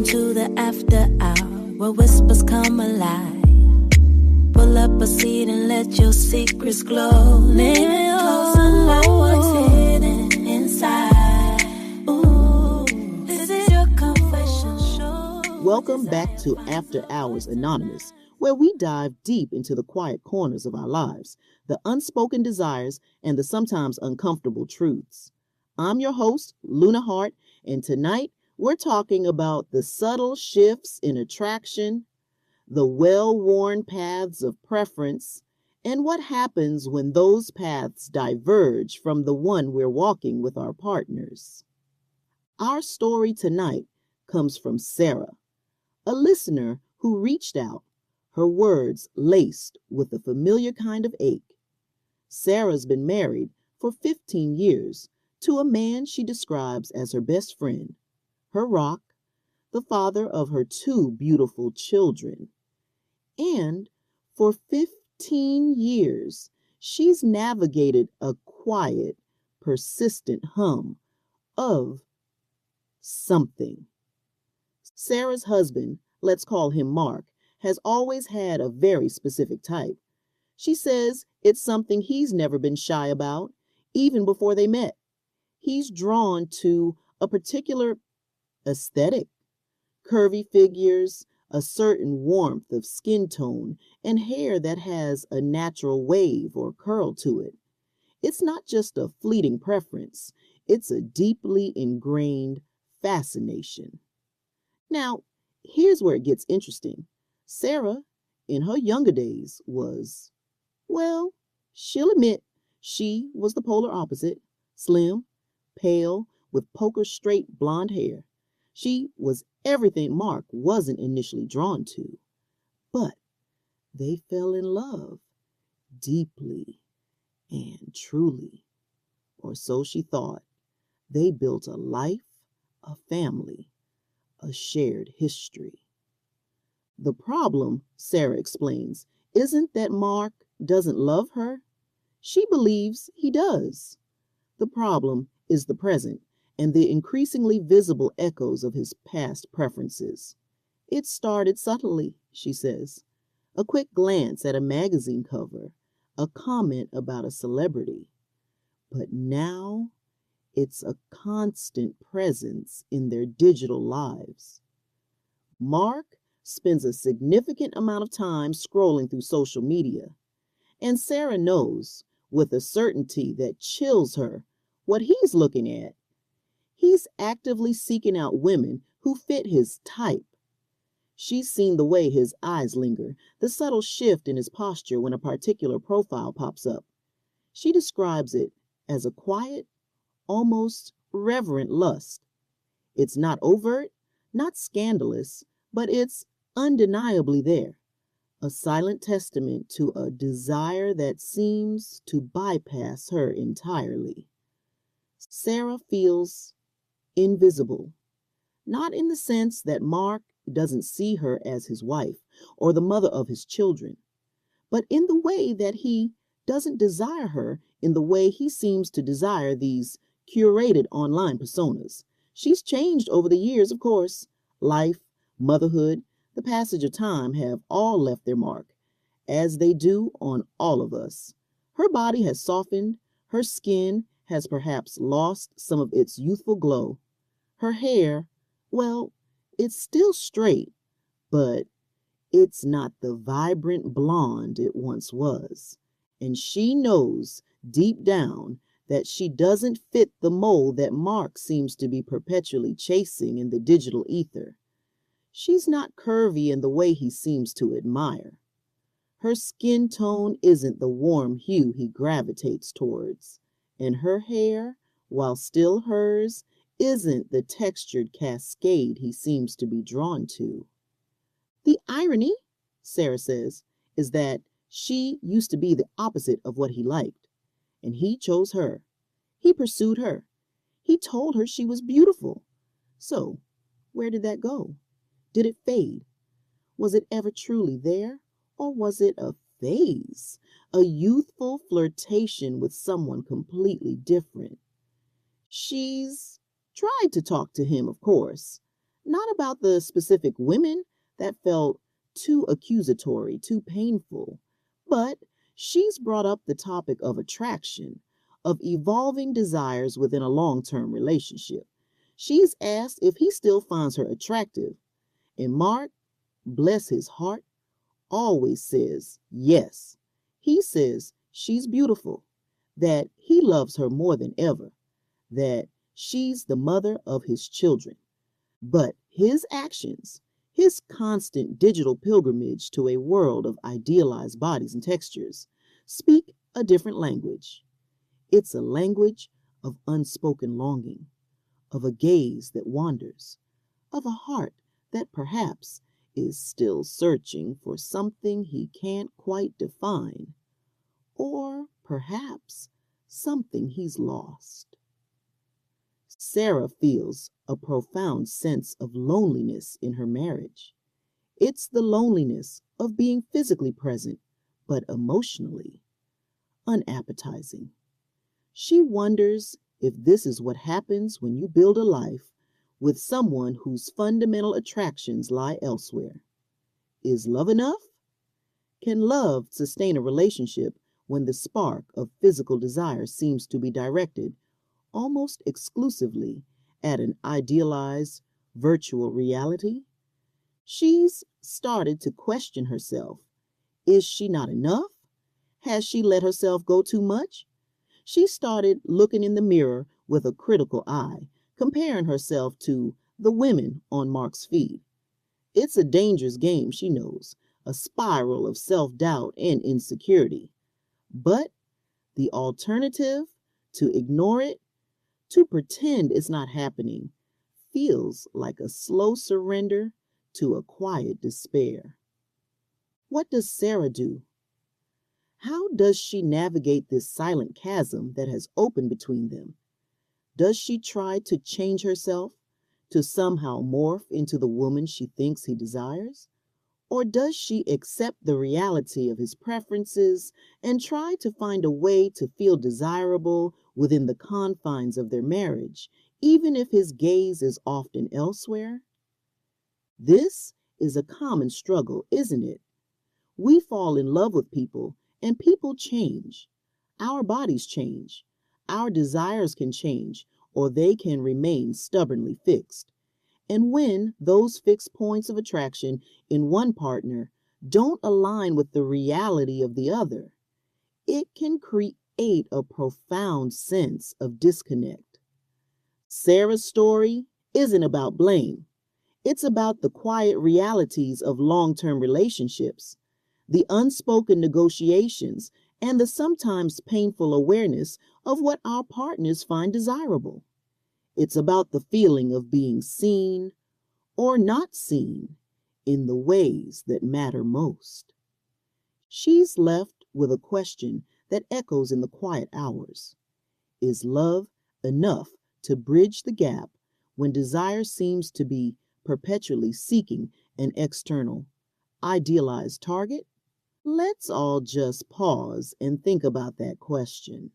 to the after hour where whispers come alive. Pull up a seat and let your secrets glow. Lean closer like what's hidden inside. Ooh, this is your confession show. Welcome back to After Hours Anonymous, where we dive deep into the quiet corners of our lives, the unspoken desires, and the sometimes uncomfortable truths. I'm your host, Luna Hart, and tonight we're talking about the subtle shifts in attraction, the well-worn paths of preference, and what happens when those paths diverge from the one we're walking with our partners. Our story tonight comes from Sarah, a listener who reached out, her words laced with a familiar kind of ache. Sarah's been married for 15 years to a man she describes as her best friend, her rock, the father of her 2 beautiful children. And for 15 years, she's navigated a quiet, persistent hum of something. Sarah's husband, let's call him Mark, has always had a very specific type. She says it's something he's never been shy about, even before they met. He's drawn to a particular aesthetic, curvy figures, a certain warmth of skin tone, and hair that has a natural wave or curl to it. It's not just a fleeting preference, it's a deeply ingrained fascination. Now, here's where it gets interesting. Sarah, in her younger days, was, well, she'll admit she was the polar opposite, slim, pale, with poker-straight blonde hair. She was everything Mark wasn't initially drawn to. But they fell in love deeply and truly, or so she thought. They built a life, a family, a shared history. The problem, Sarah explains, isn't that Mark doesn't love her. She believes he does. The problem is the present and the increasingly visible echoes of his past preferences. It started subtly, she says. A quick glance at a magazine cover, a comment about a celebrity. But now it's a constant presence in their digital lives. Mark spends a significant amount of time scrolling through social media, and Sarah knows, with a certainty that chills her, what he's looking at. He's actively seeking out women who fit his type. She's seen the way his eyes linger, the subtle shift in his posture when a particular profile pops up. She describes it as a quiet, almost reverent lust. It's not overt, not scandalous, but it's undeniably there, a silent testament to a desire that seems to bypass her entirely. Sarah feels invisible, not in the sense that Mark doesn't see her as his wife or the mother of his children, but in the way that he doesn't desire her in the way he seems to desire these curated online personas. She's changed over the years, of course. Life, motherhood, the passage of time have all left their mark, as they do on all of us. Her body has softened, her skin has perhaps lost some of its youthful glow. Her hair, well, it's still straight, but it's not the vibrant blonde it once was. And she knows deep down that she doesn't fit the mold that Mark seems to be perpetually chasing in the digital ether. She's not curvy in the way he seems to admire. Her skin tone isn't the warm hue he gravitates towards, and her hair, while still hers, isn't the textured cascade he seems to be drawn to. The irony, Sarah says, is that she used to be the opposite of what he liked, and he chose her. He pursued her. He told her she was beautiful. So, where did that go? Did it fade? Was it ever truly there, or was it a phase, a youthful flirtation with someone completely different? She's tried to talk to him, of course, Not about the specific women that felt too accusatory, too painful, but she's brought up the topic of attraction, of evolving desires within a long-term relationship. She's asked if he still finds her attractive, and Mark, bless his heart, always says yes. He says she's beautiful, that he loves her more than ever, that she's the mother of his children. But his actions, his constant digital pilgrimage to a world of idealized bodies and textures, speak a different language. It's a language of unspoken longing, of a gaze that wanders, of a heart that perhaps is still searching for something he can't quite define, or perhaps something he's lost. Sarah feels a profound sense of loneliness in her marriage. It's the loneliness of being physically present, but emotionally unappetizing. She wonders if this is what happens when you build a life with someone whose fundamental attractions lie elsewhere. Is love enough? Can love sustain a relationship when the spark of physical desire seems to be directed almost exclusively at an idealized virtual reality? She's started to question herself. Is she not enough? Has she let herself go too much? She started looking in the mirror with a critical eye, comparing herself to the women on Mark's feed. It's a dangerous game, she knows, a spiral of self-doubt and insecurity. But the alternative, to ignore it, to pretend it's not happening, feels like a slow surrender to a quiet despair. What does Sarah do? How does she navigate this silent chasm that has opened between them? Does she try to change herself, to somehow morph into the woman she thinks he desires? Or does she accept the reality of his preferences and try to find a way to feel desirable within the confines of their marriage, even if his gaze is often elsewhere? This is a common struggle, isn't it? We fall in love with people, and people change. Our bodies change. Our desires can change, or they can remain stubbornly fixed. And when those fixed points of attraction in one partner don't align with the reality of the other, it can create a profound sense of disconnect. Sarah's story isn't about blame. It's about the quiet realities of long-term relationships, the unspoken negotiations, and the sometimes painful awareness of what our partners find desirable. It's about the feeling of being seen or not seen in the ways that matter most. She's left with a question that echoes in the quiet hours. Is love enough to bridge the gap when desire seems to be perpetually seeking an external, idealized target? Let's all just pause and think about that question.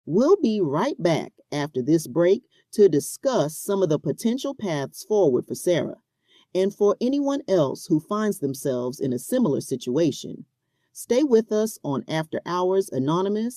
We'll be right back after this break to discuss some of the potential paths forward for Sarah and for anyone else who finds themselves in a similar situation. Stay with us on After Hours Anonymous.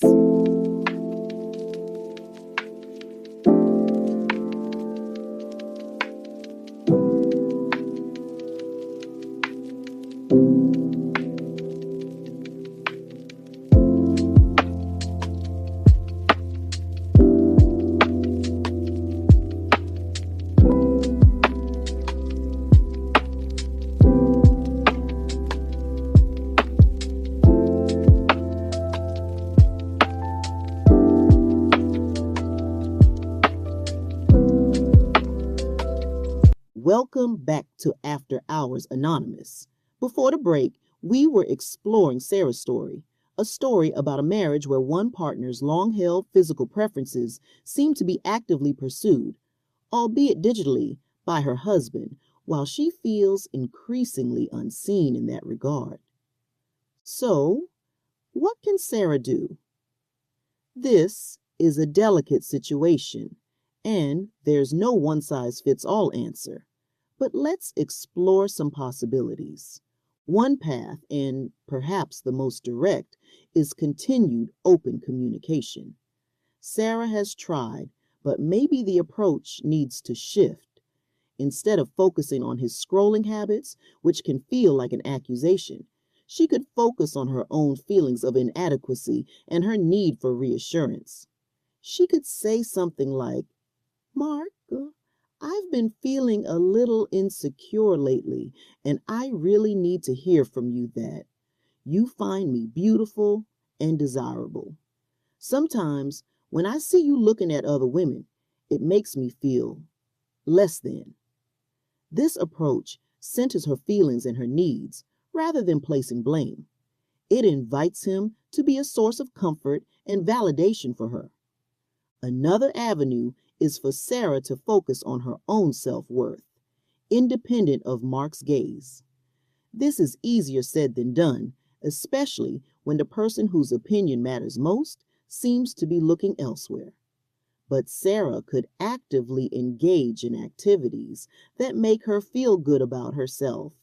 Welcome back to After Hours Anonymous. Before the break, we were exploring Sarah's story, a story about a marriage where one partner's long-held physical preferences seem to be actively pursued, albeit digitally, by her husband, while she feels increasingly unseen in that regard. So, what can Sarah do? This is a delicate situation, and there's no one-size-fits-all answer. But let's explore some possibilities. One path, and perhaps the most direct, is continued open communication. Sarah has tried, but maybe the approach needs to shift. Instead of focusing on his scrolling habits, which can feel like an accusation, she could focus on her own feelings of inadequacy and her need for reassurance. She could say something like, Mark, I've been feeling a little insecure lately, and I really need to hear from you that you find me beautiful and desirable. Sometimes, when I see you looking at other women, it makes me feel less than. This approach centers her feelings and her needs rather than placing blame. It invites him to be a source of comfort and validation for her. Another avenue is for Sarah to focus on her own self-worth, independent of Mark's gaze. This is easier said than done, especially when the person whose opinion matters most seems to be looking elsewhere. But Sarah could actively engage in activities that make her feel good about herself.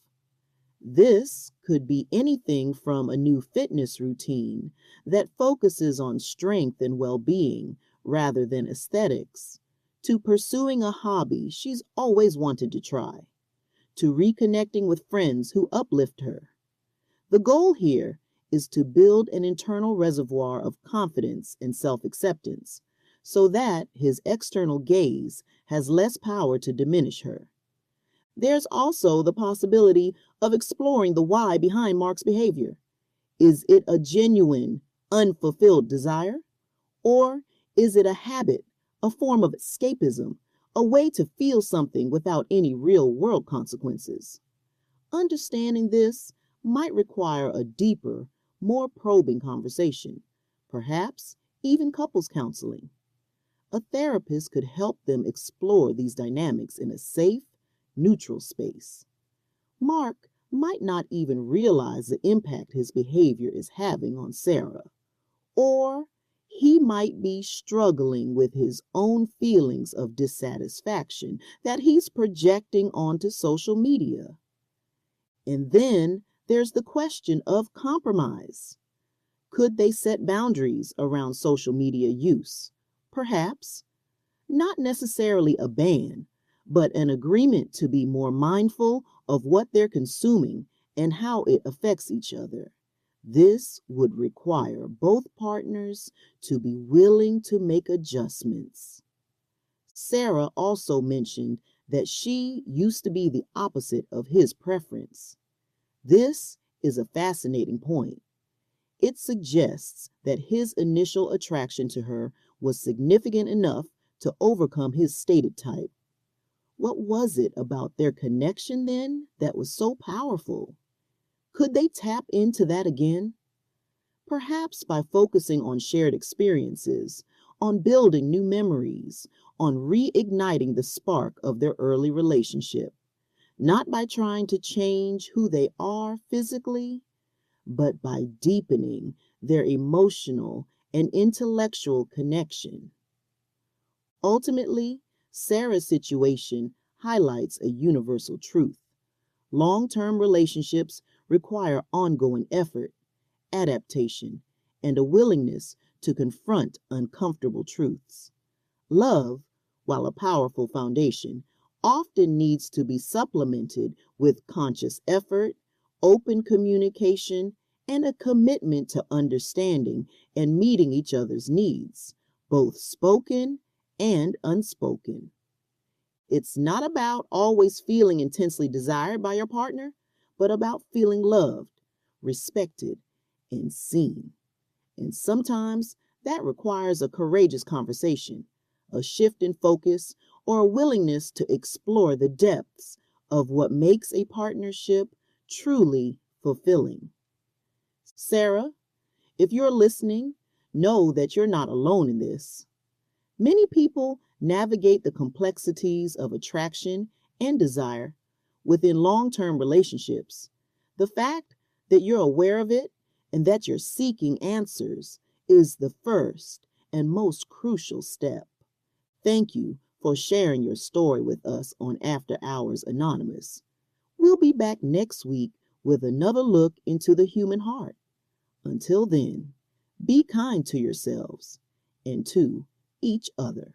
This could be anything from a new fitness routine that focuses on strength and well-being rather than aesthetics, to pursuing a hobby she's always wanted to try, to reconnecting with friends who uplift her. The goal here is to build an internal reservoir of confidence and self-acceptance so that his external gaze has less power to diminish her. There's also the possibility of exploring the why behind Mark's behavior. Is it a genuine, unfulfilled desire? Or is it a habit, a form of escapism, a way to feel something without any real-world consequences? Understanding this might require a deeper, more probing conversation, perhaps even couples counseling. A therapist could help them explore these dynamics in a safe, neutral space. Mark might not even realize the impact his behavior is having on Sarah, or he might be struggling with his own feelings of dissatisfaction that he's projecting onto social media. And then there's the question of compromise. Could they set boundaries around social media use? Perhaps. Not necessarily a ban, but an agreement to be more mindful of what they're consuming and how it affects each other. This would require both partners to be willing to make adjustments. Sarah also mentioned that she used to be the opposite of his preference. This is a fascinating point. It suggests that his initial attraction to her was significant enough to overcome his stated type. What was it about their connection then that was so powerful? Could they tap into that again? Perhaps by focusing on shared experiences, on building new memories, on reigniting the spark of their early relationship, not by trying to change who they are physically, but by deepening their emotional and intellectual connection. Ultimately, Sarah's situation highlights a universal truth. Long-term relationships require ongoing effort, adaptation, and a willingness to confront uncomfortable truths. Love, while a powerful foundation, often needs to be supplemented with conscious effort, open communication, and a commitment to understanding and meeting each other's needs, both spoken and unspoken. It's not about always feeling intensely desired by your partner, but about feeling loved, respected, and seen. And sometimes that requires a courageous conversation, a shift in focus, or a willingness to explore the depths of what makes a partnership truly fulfilling. Sarah, if you're listening, know that you're not alone in this. Many people navigate the complexities of attraction and desire within long-term relationships. The fact that you're aware of it and that you're seeking answers is the first and most crucial step. Thank you for sharing your story with us on After Hours Anonymous. We'll be back next week with another look into the human heart. Until then, be kind to yourselves and to each other.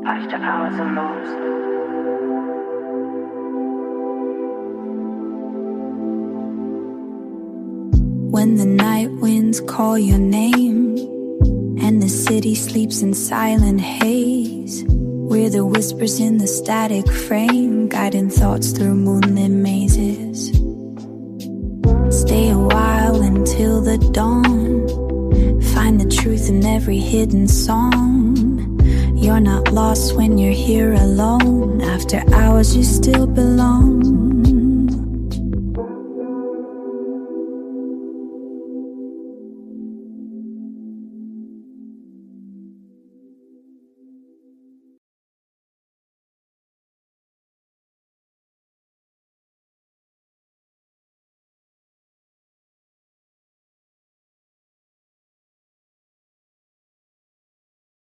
After Hours Anonymous. When the night winds call your name and the city sleeps in silent haze, we're the whispers in the static frame, guiding thoughts through moonlit mazes. Stay a while until the dawn, find the truth in every hidden song. You're not lost when you're here alone. After hours you still belong.